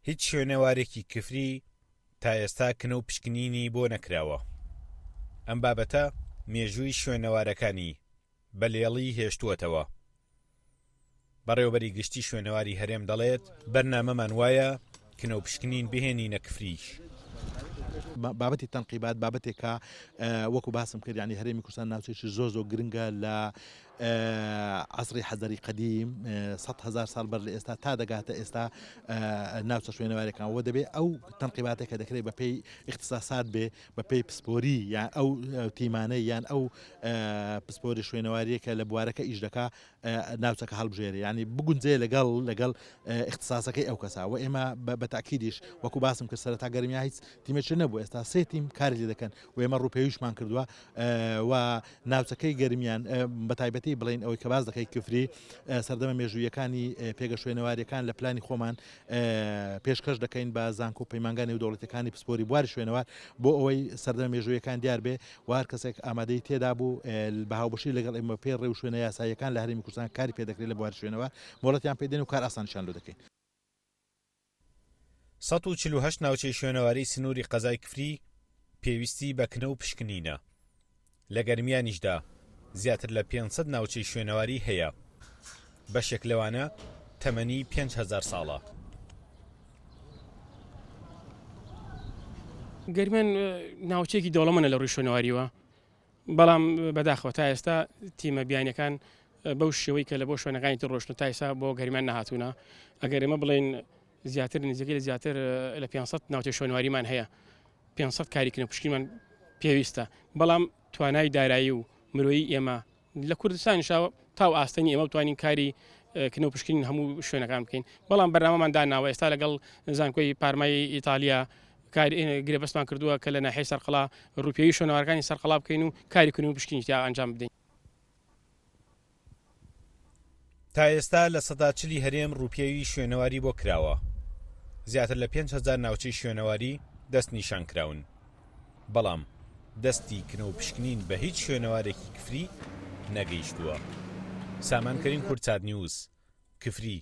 هیچ شوێنەوارێکی کفری تا ئێستا کنە و پشکنینی بۆ نەکراوە. ئەم بابەتە مێژووی شوێنەوارەکانی بەلێڵی هێشتووەتەوە. بەڕێوەبەری گشتی شوێنەواری هەرێم دەڵێت بەرنامەمان وایە کنە و پشکنین بهێنینە کفریش. بابەتی تەنقیبات بابەتێکە وەکو باسم کرد، ینی هەرێمی کوردستان ناوچەیەکی زۆر گرنگە لە عەسری حەزەری قەدیم 100,000 ساڵ بەر لە ئێستا تا دەگاتە ئێستا ناوچە شوێنەوارەکانەوە دەبێت ئەو تەنقیباتێکە دەکرێت بە پێی اختصاسات بێ، بە پێی پسپۆری یان ئەو تیمانەی یان ئەو پسپۆری شوێنەواریەکە لە بوارەکە ئیش دەکا ناوچەکە هەڵبژێرێ، ینی بگونجێ لەگەڵ اختصاسەکەی ئەو کەسا. و ئێمە بە تاکیدیش وەکو باسم کرد سەرەتا گەرمیا هیچ تیمێکی نەبوو، ئێستا 3 تیم کاری لێ دەکەن و ئێمە ڕووپێویشمان کردووە و ناوچەکەی گەرمیان بە تایبەتی بڵین ئەوەی کە باز دەکەی کفری سەردەمە مێژوویەکانی پێگە شوێنەواریەکان لە پلانی خۆمان پێشکەش دەکەین بە زانکۆ پەیمانگانی و دەوڵەتەکانی پسپۆری بواری شوێنەوار بۆ ئەوەی سەردەمە مێژوویەکان دیار بێ و هەر کەسێک ئامادەی تێدا بوو بەهاوبەشی لەگەڵ ئێمە پێ ڕێو شوێنە یاساییەکان لە هەرێمی کوردستان کاری پێ دەکرێت لە بواری شوێنەوار مۆڵەتیان پێدێن و کار ئاسانشیان لێ دەکەین. 148 ناوچەی شوێنەواری سنووری قەزای کفری پێویستی بە کنە و پشکنینە. لە گەرمیانیشدا زیاتر لە 500 ناوچەی شوێنەواری هەیە. بەشێک لەوانە تەمەنی 5,000 ساڵە. گەرمیان ناوچەیەکی دەوڵەمەندە لە ڕووی شوێنەواریەوە، بەڵام بەداخەوە تا ئێستا تیمە بیانیەکان بەو شێوەی کە لە بۆ شوێنەکانی تر ڕۆشن تا ئێستا بۆ گەرمیان نەهاتوونە. ئەگەر ئێمە بڵێن زیاتر نزیکەی لە زیاتر لە 500 ناوچەی شوێنەواریمان هەیە، 500 کاریکردنە پشکنمان پێویستە، بەڵام توانای دارایی و مرۆیی ئێمە لە کوردستانیشاوە تاو ئاستەنی ئێمە بتوانین کاری کنە و پشکنین هەموو شوێنەکان بکەین، بەڵام بەرنامەمان داناوە ئێستا لەگەڵ زانکۆی پارمای ئیتالیا گرێبەستمان کردووە کە لە ناحیەی سەرقەڵا ڕووپێوی شوێنەوارەکانی سەرقەڵا بکەین و کاری کنە و پشکنی تیا ئەنجام بدەین. تا ئێستا لە 140 هەرێم ڕووپێوی شوێنەواری بۆ کراوە. زیاتر لە 5,000 ناوچەی شوێنەواری دەست نیشان کراون، بەڵام دەستی کنە و پشکنین بە هیچ شوێنەوارێکی کفری نەگەیشتووە. سامانکەریم کورتساد نیوز، کفری